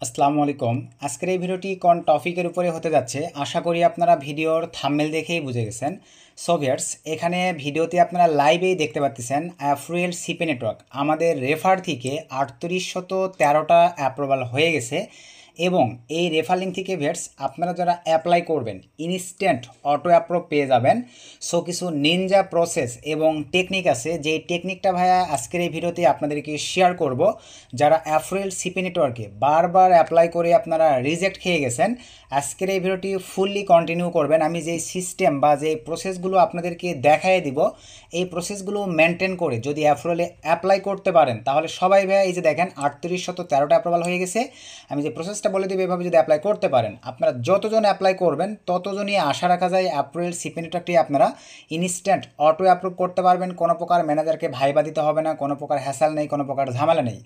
আসসালামু আলাইকুম। আজকের এই ভিডিওটি কোন টপিকের উপরে হতে যাচ্ছে আশা করি আপনারা ভিডিওর থাম্বনেল দেখেই বুঝে গেছেন। সো ভিউয়ার্স, এখানে ভিডিওতে আপনারা লাইভেই দেখতে পাচ্ছেন অ্যাফ্রিয়েল সিপি নেটওয়ার্ক আমাদের রেফার থেকে 3813টা অ্যাপ্রুভাল হয়ে গেছে এবং এই রেফার লিঙ্ক থেকে ভিউয়ার্স আপনারা যারা অ্যাপ্লাই করবেন ইনস্ট্যান্ট অটো অ্যাপ্রুভ পেয়ে যাবেন। সো কিছু নিনজা প্রসেস এবং টেকনিক আছে, যেই টেকনিকটা ভাইয়া আজকের এই ভিডিওতে আপনাদেরকে শেয়ার করব। যারা অ্যাফ্রিয়েল সিপি নেটওয়ার্কে বারবার অ্যাপ্লাই করে আপনারা রিজেক্ট খেয়ে গেছেন, আজকের এই ভিডিওটি ফুললি কন্টিনিউ করবেন। আমি যেই সিস্টেম বা যেই প্রসেসগুলো আপনাদেরকে দেখাই দিব, এই প্রসেসগুলো মেনটেন করে যদি অ্যাফ্রিয়েলে অ্যাপ্লাই করতে পারেন তাহলে সবাই ভাইয়া এই যে দেখেন 3813টা অ্যাপ্রুভাল হয়ে গেছে। আমি যে প্রসেসটা বলে দেবো এভাবে যদি অ্যাপ্লাই করতে পারেন, আপনারা যতজন অ্যাপ্লাই করবেন ততজনই আশা রাখা যায় অ্যাফ্রিয়েল সিপি নেটওয়ার্কটি আপনারা ইনস্ট্যান্ট অটো অ্যাপ্রুভ করতে পারবেন। কোনো প্রকার ম্যানেজারকে ভাইবা দিতে হবে না, কোনো প্রকার হ্যাসাল নেই, কোনো প্রকার ঝামেলা নেই।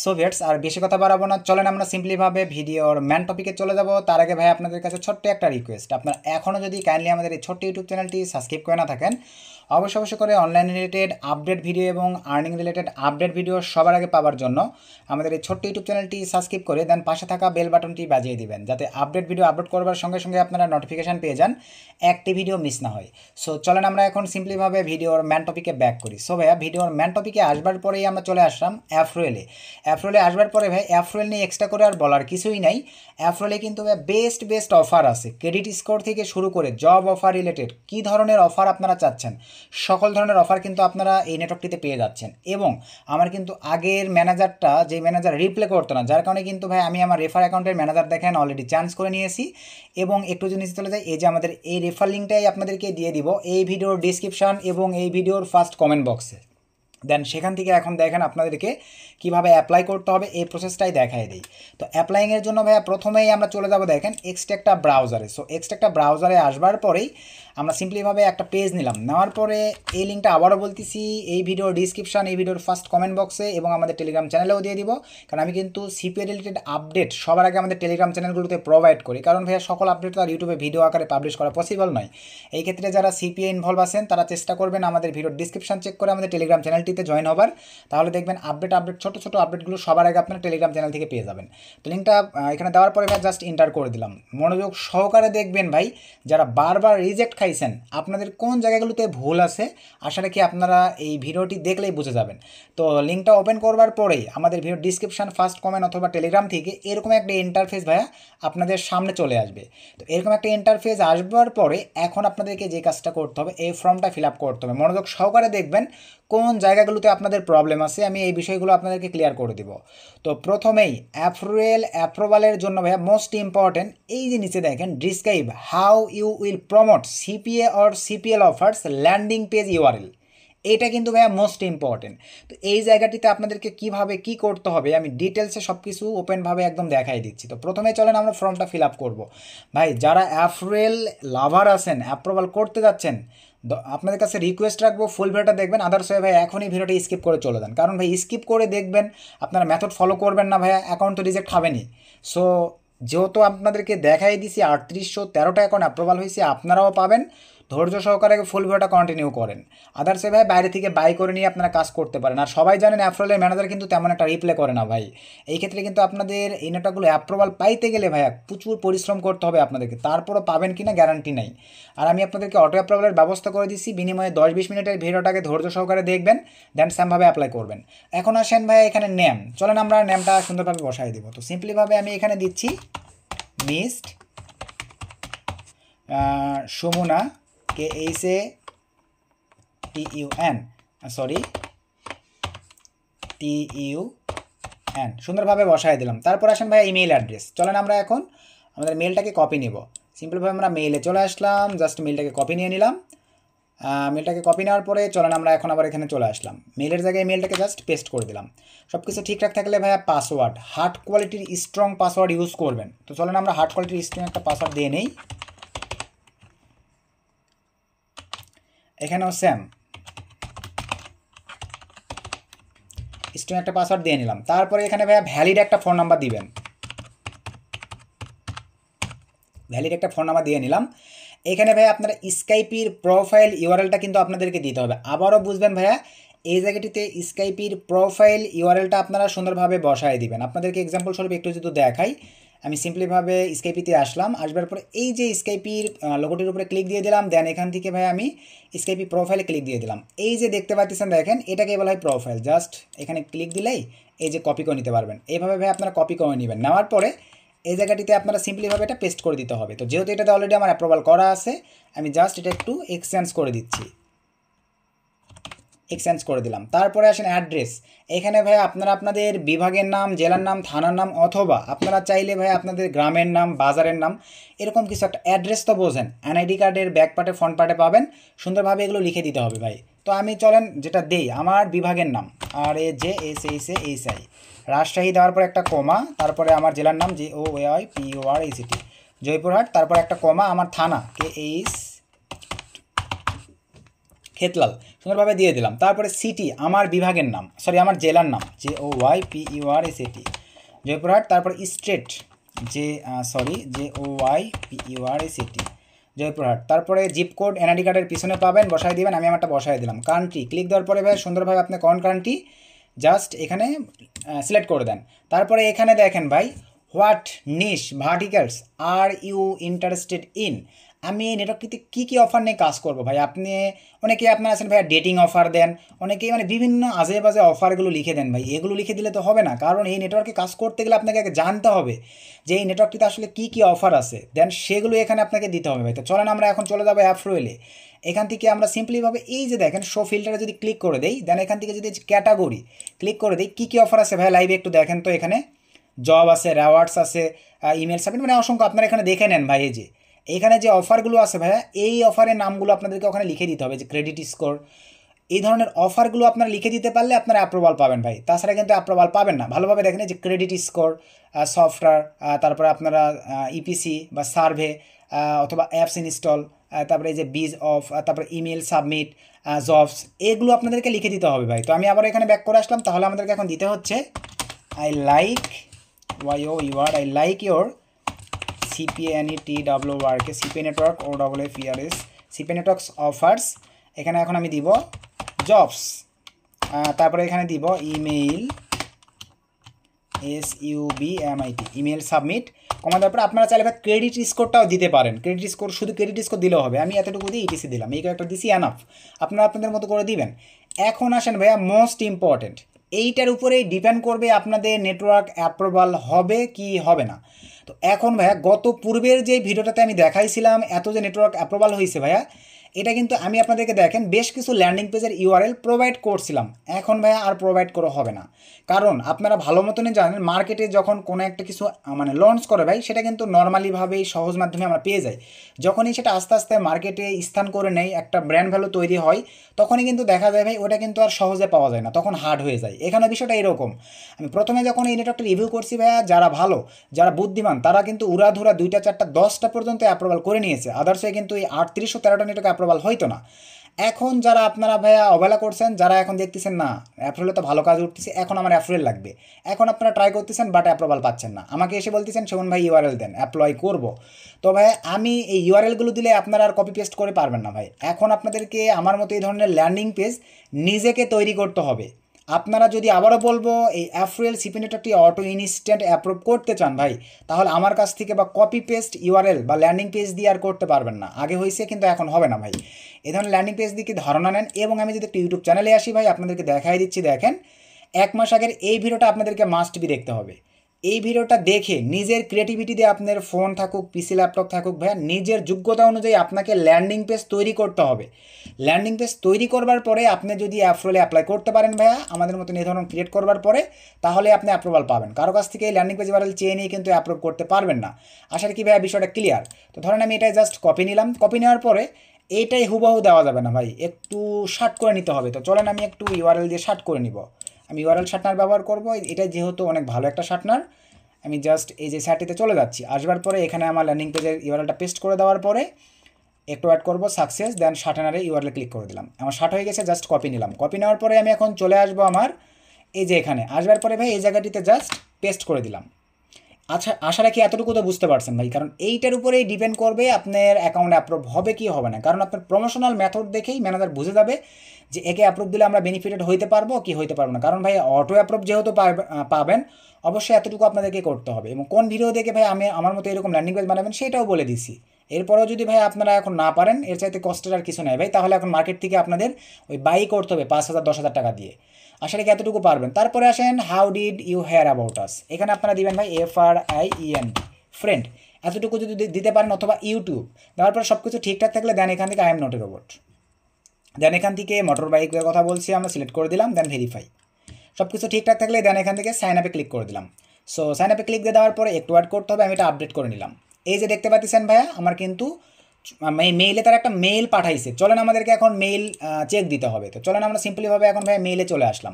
সো ভিউয়ার্স, আর বেশি কথা বাড়াবো না, চলেন আমরা সিম্পলিভাবে ভিডিওর ম্যান টপিকে চলে যাব। তার আগে ভাই আপনাদের কাছে ছোট্ট একটা রিকোয়েস্ট, আপনারা এখনও যদি কাইন্ডলি আমাদের এই ছোট্ট ইউটিউব চ্যানেলটি সাবস্ক্রাইব করে না থাকেন, অবশ্যই করে অনলাইন রিলেটেড আপডেট ভিডিও এবং আর্নিং রিলেটেড আপডেট ভিডিও সবার আগে পাওয়ার জন্য আমাদের এই ছোট্ট ইউটিউব চ্যানেলটি সাবস্ক্রাইব করে দেন, পাশে থাকা বেল বাটনটি বাজিয়ে দিবেন যাতে আপডেট ভিডিও আপলোড করবার সঙ্গে সঙ্গে আপনারা নোটিফিকেশান পেয়ে যান, একটি ভিডিও মিস না হয়। সো চলেন আমরা এখন সিম্পলিভাবে ভিডিওর ম্যান টপিকে ব্যাক করি। সো ভাইয়া ভিডিওর ম্যান টপিকে আসবার পরেই আমরা চলে আসলাম অ্যাফ্রিয়েলে। অ্যাফ্রিয়েলে আসবার পরে ভাই অ্যাফ্রিয়েল নিয়ে এক্সট্রা করে আর বলার কিছুই নাই। অ্যাফ্রিয়েলে কিন্তু ভাই বেস্ট অফার আছে, ক্রেডিট স্কোর থেকে শুরু করে জব অফার রিলেটেড কী ধরনের অফার আপনারা চাচ্ছেন সকল ধরনের অফার কিন্তু আপনারা এই নেটওয়ার্কটিতে পেয়ে যাচ্ছেন। এবং আমার কিন্তু আগের ম্যানেজারটা, যে ম্যানেজার রিপ্লে করতো না, যার কারণে কিন্তু ভাই আমি আমার রেফার অ্যাকাউন্টের ম্যানেজার দেখেন অলরেডি চান্স করে নিয়েছি। এবং একটু যদি নিচে চলে যাই, এই যে আমাদের এই রেফার লিঙ্কটাই আপনাদেরকে দিয়ে দিব এই ভিডিওর ডিসক্রিপশন এবং এই ভিডিওর ফার্স্ট কমেন্ট বক্সে। দেন সেখান থেকে এখন দেখেন আপনাদেরকে কীভাবে অ্যাপ্লাই করতে হবে এই প্রসেসটাই দেখাই দিই। তো অ্যাপ্লাইংয়ের জন্য ভাইয়া প্রথমেই আমরা চলে যাব দেখেন এক্সট্রা ব্রাউজারে। সো এক্সট্রা ব্রাউজারে আসবার পরেই আমরা সিম্পলিভাবে একটা পেজ নিলাম, নেওয়ার পরে এই লিঙ্কটা আবারও বলতেছি এই ভিডিওর ডিসক্রিপশান, এই ভিডিওর ফার্স্ট কমেন্ট বক্সে এবং আমাদের টেলিগ্রাম চ্যানেলেও দিয়ে দিব। কারণ আমি কিন্তু সিপিএ রিলেটেড আপডেট সবার আগে আমাদের টেলিগ্রাম চ্যানেলগুলোতে প্রোভাইড করি, কারণ ভাইয়া সকল আপডেট তো আর ইউটিউবে ভিডিও আকারে পাবলিশ করা পসিবল নয়। এই ক্ষেত্রে যারা সিপিএ ইনভলভ আছেন তারা চেষ্টা করবেন আমাদের ভিডিওর ডিসক্রিপশান চেক করে আমাদের টেলিগ্রাম চ্যানেলটিতে জয়েন হবার, তাহলে দেখবেন আপডেট ছোটো আপডেটগুলো সবার আগে আপনারা টেলিগ্রাম চ্যানেল থেকে পেয়ে যাবেন। তো লিঙ্কটা এখানে দেওয়ার পরে ভাই জাস্ট এন্টার করে দিলাম। মনোযোগ সহকারে দেখবেন ভাই, যারা বারবার রিজেক্ট খাইছেন আপনাদের কোন জায়গাগুলোতে ভুল আছে আশা রাখি আপনারা এই ভিডিওটি দেখলেই বুঝে যাবেন। তো লিঙ্কটা ওপেন করবার পরেই আমাদের ভিডিও ডিসক্রিপশান ফার্স্ট কমেন্ট অথবা টেলিগ্রাম থেকে এরকম একটা ইন্টারফেস ভাইয়া আপনাদের সামনে চলে আসবে। তো এরকম একটা ইন্টারফেস আসবার পরে এখন আপনাদেরকে যে কাজটা করতে হবে এই ফর্মটা ফিল আপ করতে হবে। মনোযোগ সহকারে দেখবেন কোন জায়গাগুলোতে আপনাদের প্রবলেম আছে, আমি এই বিষয়গুলো আপনাদেরকে ক্লিয়ার করে দিব। তো প্রথমেই অ্যাফ্রিয়েল অ্যাপ্রুভালের জন্য ভাইয়া মোস্ট ইম্পর্টেন্ট এই যে নিচে দেখেন describe how you will promote CPA or CPL offers landing page URL, এটা কিন্তু ভাইয়া মোস্ট ইম্পর্টেন্ট। তো এই জায়গাটিতে আপনাদেরকে কীভাবে কী করতে হবে আমি ডিটেলসে সব কিছু ওপেনভাবে একদম দেখাই দিচ্ছি। তো প্রথমে চলেন আমরা ফর্মটা ফিল আপ করবো। ভাই যারা অ্যাফ্রিয়েল লাভার আছেন, অ্যাপ্রুভাল করতে যাচ্ছেন, আপনাদের কাছে রিকোয়েস্ট রাখবো ফুল ভিডিওটা দেখবেন, আদার্স হয়ে ভাই এখনই ভিডিওটা স্কিপ করে চলে যান। কারণ ভাই স্কিপ করে দেখবেন আপনারা মেথড ফলো করবেন না ভাইয়া, অ্যাকাউন্ট তো রিজেক্ট হবেনি। সো যেহেতু আপনাদেরকে দেখাই দিছি 3813টা অ্যাকাউন্ট অ্যাপ্রুভাল হয়েছে, আপনারাও পাবেন। ধৈর্য সহকারে ফুল ভিডিওটা কন্টিনিউ করেন, আদার্সে ভাই বাইরে থেকে বাই করে নিয়ে আপনারা কাজ করতে পারেন। আর সবাই জানেন অ্যাফ্রিয়েলের ম্যানেজার কিন্তু তেমন একটা রিপ্লে করে না ভাই। এই ক্ষেত্রে কিন্তু আপনাদের এই নেটওয়ার্কগুলো অ্যাপ্রুভাল পাইতে গেলে ভাইয়া প্রচুর পরিশ্রম করতে হবে আপনাদেরকে, তারপরও পাবেন কিনা গ্যারান্টি নাই। আর আমি আপনাদেরকে অটো অ্যাপ্রুভালের ব্যবস্থা করে দিচ্ছি, বিনিময়ে 10-20 মিনিটের ভিডিওটাকে ধৈর্য সহকারে দেখবেন, দেন সেমভাবে অ্যাপ্লাই করবেন। এখন আসেন ভাই এখানে নেম, চলেন আমরা নেমটা সুন্দরভাবে বসাই দিব। তো সিম্পলিভাবে আমি এখানে দিচ্ছি মিস্ট সুমনা KHATUN সুন্দরভাবে বসাই দিলাম। তারপর আসেন ভাই ইমেইল অ্যাড্রেস, চলেন আমরা এখন আমাদের মেলটাকে কপি নেব। সিম্পলভাবে আমরা মেইলে চলে আসলাম, জাস্ট মেলটাকে কপি নিয়ে নিলাম। মেলটাকে কপি নেওয়ার পরে চলেন আমরা এখন আবার এখানে চলে আসলাম, মেলের জায়গায় মেলটাকে জাস্ট পেস্ট করে দিলাম। সব কিছু ঠিকঠাক থাকলে ভাইয়া পাসওয়ার্ড হার্ড কোয়ালিটির স্ট্রং পাসওয়ার্ড ইউজ করবেন। তো চলেন আমরা হার্ড কোয়ালিটির স্ট্রং একটা পাসওয়ার্ড দিয়ে নেই। এখানেও সেম স্ট্রিং একটা পাসওয়ার্ড দিয়ে নিলাম। তারপরে এখানে ভাইয়া ভ্যালিড একটা ফোন নাম্বার দিবেন, ভ্যালিড একটা ফোন নাম্বার দিয়ে নিলাম। এখানে ভাইয়া আপনারা স্কাইপির প্রোফাইল ইউআরএলটা কিন্তু আপনাদেরকে দিতে হবে। আবারও বুঝবেন ভাইয়া, এই জায়গাটিতে স্কাইপির প্রোফাইল ইউআরএলটা আপনারা সুন্দরভাবে বসায় দিবেন। আপনাদেরকে এক্সাম্পল স্বরূপ একটু যদি দেখাই, আমি সিম্পলিভাবে স্কাইপিতে আসলাম, আসবার পরে এই যে স্কাইপির লোগোটির উপরে ক্লিক দিয়ে দিলাম, দেন এখান থেকে ভাই আমি স্কাইপি প্রোফাইলে ক্লিক দিয়ে দিলাম। এই যে দেখতে পাচ্ছেন দেখেন, এটাকে বলা হয় প্রোফাইল। জাস্ট এখানে ক্লিক দিলেই এই যে কপি করে নিতে পারবেন। এইভাবে ভাই আপনারা কপি করে নেবেন। নেওয়ার পরে এই জায়গাটিতে আপনারা সিম্পলিভাবে এটা পেস্ট করে দিতে হবে। তো যেহেতু এটাতে অলরেডি আমার অ্যাপ্রুভাল করা আছে, আমি জাস্ট এটা একটু এক্সচেঞ্জ করে দিচ্ছি, এক্সচেঞ্জ করে দিলাম। তারপরে আসেন অ্যাড্রেস। এখানে ভাই আপনারা আপনাদের বিভাগের নাম, জেলার নাম, থানার নাম, অথবা আপনারা চাইলে ভাই আপনাদের গ্রামের নাম, বাজারের নাম, এরকম কিছু একটা অ্যাড্রেস তো বোঝেন, এনআইডি কার্ডের ব্যাক পার্টে ফ্রন্ট পার্টে পাবেন, সুন্দরভাবে এগুলো লিখে দিতে হবে ভাই। তো আমি চলেন যেটা দেই, আমার বিভাগের নাম RAJSAI, রাজশাহী দেওয়ার পর একটা কমা, তারপরে আমার জেলার নাম JOYPURACT, জয়পুরহাট, তারপর একটা কমা, আমার থানা KH খেতলাল, সুন্দরভাবে দিয়ে দিলাম। তারপরে সিটি আমার বিভাগের নাম, সরি আমার জেলার নাম JOYPURACT, জয়পুরহাট, তারপর স্টেট JOYPURACT, জয়পুরহাট, তারপরে জিপ কোড এনআইডি কার্ডের পিছনে পাবেন, বসায় দিবেন। আমি আমারটা বসায় দিলাম। কান্ট্রি ক্লিক দেওয়ার পরে ভাই সুন্দরভাবে আপনি কোন কান্ট্রি জাস্ট এখানে সিলেক্ট করে দেন। তারপরে এখানে দেখেন ভাই, what niche verticals are you interested in, আমি এই নেটওয়ার্কটিতে কী কী অফার নিয়ে কাজ করবো ভাই। আপনি অনেকেই আপনার আছেন ভাইয়া ডেটিং অফার দেন, অনেকেই মানে বিভিন্ন আজে বাজে অফারগুলো লিখে দেন ভাই। এগুলো লিখে দিলে তো হবে না, কারণ এই নেটওয়ার্কে কাজ করতে গেলে আপনাকে আগে জানতে হবে যে এই নেটওয়ার্কটিতে আসলে কী কী অফার আছে, দেন সেগুলো এখানে আপনাকে দিতে হবে ভাই। তো চলেন আমরা এখন চলে যাবো অ্যাফ্রোয়েলে। এখান থেকে আমরা সিম্পলিভাবে এই যে দেখেন শো ফিল্টারে যদি ক্লিক করে দেই, দেন এখান থেকে যদি ক্যাটাগরি ক্লিক করে দিই, কী কী অফার আছে ভাই লাইভে একটু দেখেন তো। এখানে জব আছে, রেওয়ার্ডস আছে, ইমেল সাবমিট, মানে অসংখ্য আপনারা এখানে দেখে নেন ভাই। এই যে এখানে যে অফারগুলো আছে ভাইয়া, এই অফারের নামগুলো আপনাদেরকে ওখানে লিখে দিতে হবে, যে ক্রেডিট স্কোর, এই ধরনের অফারগুলো আপনারা লিখে দিতে পারলে আপনারা অ্যাপ্রুভাল পাবেন ভাই। তাছাড়া কিন্তু অ্যাপ্রুভাল পাবেন না। ভালোভাবে দেখেন যে ক্রেডিট স্কোর, সফটওয়্যার, তারপরে আপনারা ইপিসি বা সার্ভে, অথবা অ্যাপস ইনস্টল, তারপরে এই যে বিজ অফ, তারপরে ইমেল সাবমিট, জবস, এগুলো আপনাদেরকে লিখে দিতে হবে ভাই। তো আমি আবার এখানে ব্যাক করে আসলাম। তাহলে আমাদেরকে এখন দিতে হচ্ছে I like I like your CPNETWORK, CP network OFFRS, CP networks offers. এখানে এখন আমি দিব জবস, তারপরে এখানে দিব ইমেইল SUBMIT, ইমেল সাবমিট, কমা দেওয়ার পরে আপনারা চাইলে ক্রেডিট স্কোরটাও দিতে পারেন। ক্রেডিট স্কোর শুধু ক্রেডিট স্কোর দিলেও হবে। আমি এতটুকু দিয়ে ETC দিলাম, এই কয়েকটা দিছি, এনাফ। আপনারা আপনাদের মতো করে দিবেন। এখন আসেন ভাইয়া মোস্ট ইম্পর্টেন্ট, এইটার উপরেই ডিপেন্ড করবে আপনাদের নেটওয়ার্ক অ্যাপ্রুভাল হবে কি হবে না। তো এখন ভাইয়া গত পূর্বের যে ভিডিওটাতে আমি দেখাইছিলাম এত যে নেটওয়ার্ক অ্যাপ্রুভাল হয়েছে ভাইয়া, এটা কিন্তু আমি আপনাদেরকে দেখেন বেশ কিছু ল্যান্ডিং পেজের ইউআরএল প্রোভাইড করছিলাম। এখন ভাইয়া আর প্রোভাইড করা হবে না, কারণ আপনারা ভালো মতনই জানেন মার্কেটে যখন কোনো একটা কিছু মানে লঞ্চ করে ভাই, সেটা কিন্তু নর্মালিভাবেই সহজ মাধ্যমে আমরা পেয়ে যাই। যখনই সেটা আস্তে আস্তে মার্কেটে স্থান করে নেয়, একটা ব্র্যান্ড ভ্যালু তৈরি হয়, তখনই কিন্তু দেখা যায় ভাই ওটা কিন্তু আর সহজে পাওয়া যায় না, তখন হার্ড হয়ে যায়। এখানে বিষয়টা এরকম, আমি প্রথমে যখন এই নেটওয়ার্কটা রিভিউ করছি ভাইয়া, যারা ভালো, যারা বুদ্ধিমান, তারা কিন্তু উড়াধুরা 2টা 4টা 10টা পর্যন্ত অ্যাপ্রুভাল করে নিয়েছে। আদার্সে কিন্তু এই 38 ও 13টা নেটওয়ার্ক অ্যাপ্রুভাল হইতো না। এখন যারা আপনারা ভাইয়া অবহেলা করছেন, যারা এখন দেখতেছেন না অ্যাপ্রুভালে তো ভালো কাজ উঠতেছে, এখন আমার অ্যাপ্রুভাল লাগবে, এখন আপনারা ট্রাই করতেছেন বাট অ্যাপ্রুভাল পাচ্ছেন না, আমাকে এসে বলতেছেন শোন ভাই ইউআরএল দেন, অ্যাপ্লয় করব। তো ভাই আমি এই ইউআরএলগুলো দিলে আপনারা আর কপি পেস্ট করে পারবেন না ভাই। এখন আপনাদেরকে আমার মতো এই ধরনের ল্যান্ডিং পেজ নিজেকে তৈরি করতে হবে। আপনারা যদি আবারও বলবো এই অ্যাফ্রুয়েল সিপি নেটওয়ার্কটি অটো ইনস্ট্যান্ট অ্যাপ্রুভ করতে চান ভাই, তাহলে আমার কাছ থেকে বা কপি পেস্ট ইউআরএল বা ল্যান্ডিং পেজ দিয়ে আর করতে পারবেন না। আগে হয়েছে কিন্তু এখন হবে না ভাই। এই ধরনের ল্যান্ডিং পেজ দিয়ে ধারণা নেন। এবং আমি যদি একটা ইউটিউব চ্যানেলে আসি ভাই, আপনাদেরকে দেখাই দিচ্ছি, দেখেন 1 মাস আগের এই ভিডিওটা আপনাদেরকে মাস্ট বি দেখতে হবে। এই ভিডিওটা দেখে নিজের ক্রিয়েটিভিটি দিয়ে, আপনার ফোন থাকুক, পিসি ল্যাপটপ থাকুক ভাইয়া, নিজের যোগ্যতা অনুযায়ী আপনাকে ল্যান্ডিং পেজ তৈরি করতে হবে। ল্যান্ডিং পেজ তৈরি করবার পরে আপনি যদি অ্যাপ্রুভালে অ্যাপ্লাই করতে পারেন ভাইয়া, আমাদের মতো এই ধরনের ক্রিয়েট করবার পরে, তাহলে আপনি অ্যাপ্রুভাল পাবেন। কারো কাছ থেকে এই ল্যান্ডিং পেজ ইউআরএল চেয়ে নিয়ে কিন্তু অ্যাপ্রুভ করতে পারবেন না। আশা কি ভাইয়া বিষয়টা ক্লিয়ার? তো ধরেন আমি এটাই জাস্ট কপি নিলাম, কপি নেওয়ার পরে এইটাই হুবহু দেওয়া যাবে না ভাই, একটু শার্ট করে নিতে হবে। তো চলেন আমি একটু ইউআরএল দিয়ে শার্ট করে নিব। আমি ইউআরএল শার্টনার ব্যবহার করব, এটা যেহেতু অনেক ভালো একটা শার্টনার। আমি জাস্ট এই যে সাইটটিতে চলে যাচ্ছি, আসবার পরে এখানে আমার ল্যান্ডিং পেজের ইউআরএলটা পেস্ট করে দেওয়ার পরে একটু অ্যাড করবো সাকসেস, দেন শার্টনারে ইউআরএল ক্লিক করে দিলাম, আমার শার্ট হয়ে গেছে। জাস্ট কপি নিলাম, কপি নেওয়ার পরে আমি এখন চলে আসবো আমার এই যে এখানে, আসবার পরে ভাই এই জায়গাটিতে জাস্ট পেস্ট করে দিলাম। আচ্ছা, আশা রাখি এতটুকু তো বুঝতে পারছেন ভাই, কারণ এইটার উপরেই ডিপেন্ড করবে আপনার অ্যাকাউন্ট অ্যাপ্রুভ হবে কি হবে না, কারণ আপনার প্রমোশনাল মেথড দেখেই ম্যানেজার বুঝে যাবে যে একে অ্যাপ্রুভ দিলে আমরা বেনিফিটেড হইতে পারবো কি হইতে পারবো না। কারণ ভাই অটো অ্যাপ্রুভ যেহেতু পাবেন, অবশ্যই এতটুকু আপনাদেরকে করতে হবে। এবং কোন ভিডিও দেখে ভাই আমি আমার মতো এরকম ল্যান্ডিং পেজ বানাবেন সেটাও বলে দিছি। এরপরেও যদি ভাই আপনারা এখন না পারেন, এর চাইতে কষ্টের আর কিছু নেই ভাই, তাহলে এখন মার্কেট থেকে আপনাদের ওই বাই করতে হবে 5,000 10,000 টাকা দিয়ে। আসলে কি এতটুকু পারবেন? তারপরে আসেন how did you hear about us, এখানে আপনারা দিবেন ভাই FRIEND ফ্রেন্ড, এতটুকু যদি দিতে পারেন, অথবা ইউটিউব দেওয়ার পর সব কিছু ঠিকঠাক থাকলে দেন এখান থেকে I am not a robot, দেন এখান থেকে মোটর বাইকের কথা বলছি আমরা সিলেক্ট করে দিলাম, দেন ভেরিফাই, সব কিছু ঠিকঠাক থাকলে দেন এখান থেকে সাইন আপে ক্লিক করে দিলাম। সো সাইন আপে ক্লিক দিয়ে দেওয়ার পরে একটু ওয়েট করতে হবে, আমি এটা আপডেট করে নিলাম। এই যে দেখতে পাচ্ছেন ভাইয়া আমার কিন্তু মেইলে তার একটা মেইল পাঠাইছে, চলেন আমাদেরকে এখন মেইল চেক দিতে হবে। তো চলেন আমরা সিম্পলিভাবে এখন ভাইয়া মেইলে চলে আসলাম।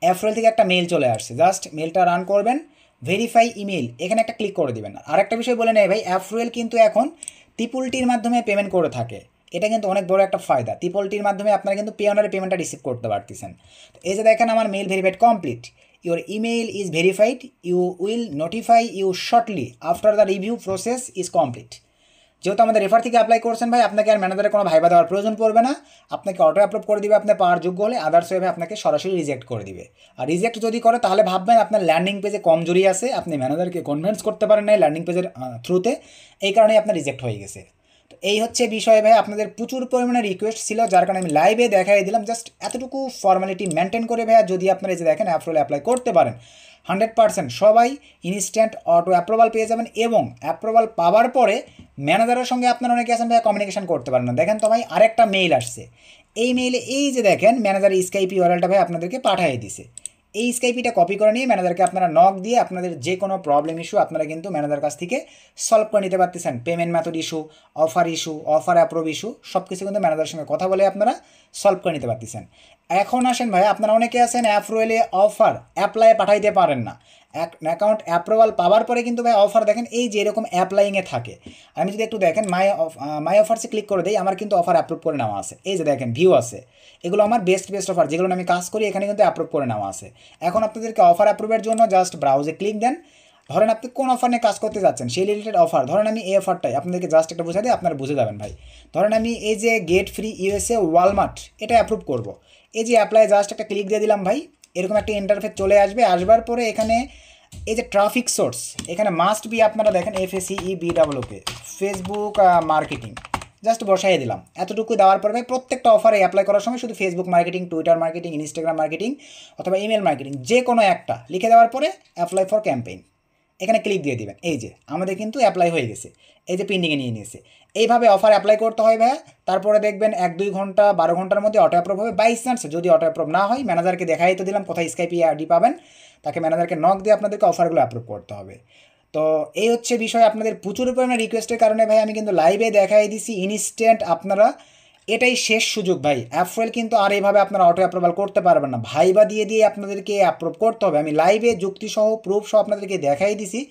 এফরেল থেকে একটা মেইল চলে আসছে, জাস্ট মেইলটা রান করবেন, ভেরিফাই ইমেল এখানে একটা ক্লিক করে দেবেন। আর একটা বিষয় বলে নেই ভাই, অ্যাফ্রুয়েল কিন্তু এখন ত্রিপুলটির মাধ্যমে পেমেন্ট করে থাকে, এটা কিন্তু অনেক বড় একটা ফায়দা। ত্রিপলটির মাধ্যমে আপনারা কিন্তু পেওনারের পেমেন্টটা রিসিভ করতে পারতেছেন। তো এই যে দেখেন আমার mail verified complete, your email is verified, you will notify you shortly after the review process is complete. যেহেতু আমাদের রেফার থেকে অ্যাপ্লাই করছেন ভাই, আপনাকে আর ম্যানেজারের কোনো ভাইবা দেওয়ার প্রয়োজন পড়বে না, আপনাকে অটো অ্যাপ্রুভ করে দিবে আপনার পাওয়ার যোগ্য হলে, আদার্স ওয়েবে আপনাকে সরাসরি রিজেক্ট করে দিবে। আর রিজেক্ট যদি করে তাহলে ভাববেন আপনার ল্যান্ডিং পেজে কমজোরি আছে, আপনি ম্যানেজারকে কনভিন্স করতে পারেন না ল্যান্ডিং পেজের থ্রুতে, এই কারণেই আপনার রিজেক্ট হয়ে গেছে। তো এই হচ্ছে বিষয় ভাই, আপনাদের প্রচুর পরিমাণে রিকোয়েস্ট ছিল, যার কারণে আমি লাইভে দেখাই দিলাম, জাস্ট এতটুকু ফর্মালিটি মেনটেন করে ভাইয়া যদি আপনারা এই যে দেখেন অ্যাপ্রুভাল অ্যাপ্লাই করতে পারেন, 100% সবাই ইনস্ট্যান্ট অটো অ্যাপ্রুভাল পেয়ে যাবেন। এবং অ্যাপ্রুভাল পাওয়ার পরে ম্যানেজারের সঙ্গে আপনারা অনেকে আছেন ভাই কমিউনিকেশন করতে পারেন না। দেখেন তো ভাই আরেকটা মেইল আসছে, এই মেইলে এই যে দেখেন ম্যানেজার স্কাইপ ইউআরএলটা ভাই আপনাদেরকে পাঠিয়ে দিছে, এই স্কাইপিটা কপি করে নিয়ে ম্যানেজারকে আপনারা নক দিয়ে আপনাদের যে কোনো প্রবলেম ইস্যু আপনারা কিন্তু ম্যানেজার কাছ থেকে সলভ করে নিতে পারতেছেন। Payment method issue, offer approve issue, সব কিছু কিন্তু ম্যানেজারের সঙ্গে কথা বলে আপনারা সলভ করে নিতে পারতেছেন। এখন আসেন ভাই, আপনারা অনেকে আছেন অ্যাপ্রুভেলে অফার অ্যাপ্লাই পাঠাইতে পারেন না, অ্যাকাউন্ট অ্যাপ্রুভাল পাওয়ার পরে কিন্তু ভাই অফার দেখেন এই যে এরকম অ্যাপ্লাইংয়ে থাকে। আমি যদি একটু দেখেন মাই অফারসে ক্লিক করে দিই, আমার কিন্তু অফার অ্যাপ্রুভ করে নেওয়া আছে, এই যে দেখেন ভিউ আছে, এগুলো আমার বেস্ট অফার যেগুলো আমি কাজ করি এখানে কিন্তু অ্যাপ্রুভ করে নেওয়া আছে। এখন আপনাদেরকে অফার অ্যাপ্রুভের জন্য জাস্ট ব্রাউজে ক্লিক দেন, ধরেন আপনি কোন অফার নিয়ে কাজ করতে যাচ্ছেন সেই রিলেটেড অফার, ধরেন আমি এই অফারটাই আপনাদেরকে জাস্ট একটা বোঝা দিই, আপনারা বুঝে যাবেন ভাই। ধরেন আমি এই যে গেট ফ্রি ইউএসএ ওয়ালমার্ট এটা অ্যাপ্রুভ করব, এই যে অ্যাপ্লাই জাস্ট একটা ক্লিক দিয়ে দিলাম ভাই, এরকম একটা ইন্টারফেস চলে আসবে। আসবার পরে এখানে এই যে ট্রাফিক সোর্স, এখানে মাস্ট বি আপনারা দেখেন FACEBWK ফেসবুক মার্কেটিং, জাস্ট বসাই দিলাম। এতটুকু দেওয়ার পর ভাই প্রত্যেকটা অফারে অ্যাপ্লাই করার সময় শুধু Facebook marketing, Twitter marketing, Instagram marketing অথবা ইমেল মার্কেটিং যে কোনো একটা লিখে দেওয়ার পরে অ্যাপ্লাই ফর ক্যাম্পেইন এখানে ক্লিক দিয়ে দিবেন। এই যে আমাদের কিন্তু অ্যাপ্লাই হয়ে গেছে, এই যে পেন্ডিংয়ে নিয়ে নিয়েছে। এইভাবে অফার অ্যাপ্লাই করতে হয় ভাইয়া, তারপরে দেখবেন 1-2 ঘন্টা 12 ঘন্টার মধ্যে অটো অ্যাপ্রুভ হবে। বাই চান্স যদি অটো অ্যাপ্রুভ না হয়, ম্যানেজারকে দেখাই তো দিলাম কোথায় স্কাইপি আইডি পাবেন, তাকে ম্যানেজারকে নক দিয়ে আপনাদেরকে অফারগুলো অ্যাপ্রুভ করতে হবে। তো এই হচ্ছে বিষয়, আপনাদের প্রচুর পরিমাণে রিকোয়েস্টের কারণে ভাই আমি কিন্তু লাইভে দেখাই দিছি ইনস্ট্যান্ট, আপনারা এটাই শেষ সুযোগ ভাই। অ্যাপ্রুভাল কিন্তু আর এইভাবে আপনারা অটো অ্যাপ্রুভাল করতে পারবেন না, ভাইবা দিয়ে আপনাদেরকে অ্যাপ্রুভ করতে হবে। আমি লাইভে যুক্তিসহ প্রুফ সহ আপনাদেরকে দেখাই দিছি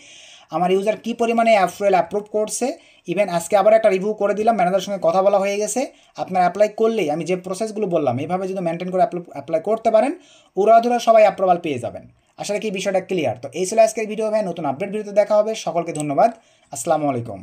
আমার ইউজার কী পরিমাণে অ্যাপ্রুভ করছে। ইভেন আজকে আবার একটা রিভিউ করে দিলাম, ম্যানেজারের সঙ্গে কথা বলা হয়ে গেছে। আপনার অ্যাপ্লাই করলেই আমি যে প্রসেসগুলো বললাম এইভাবে যদি মেনটেন করে অ্যাপ্লাই করতে পারেন, উড়াধুরা সবাই অ্যাপ্রুভাল পেয়ে যাবেন। আসলে কি বিষয়টা ক্লিয়ার? তো এই ছিল আজকের ভিডিও ভাই, নতুন আপডেট ভিডিওতে দেখা হবে। সকলকে ধন্যবাদ, আসসালামু আলাইকুম।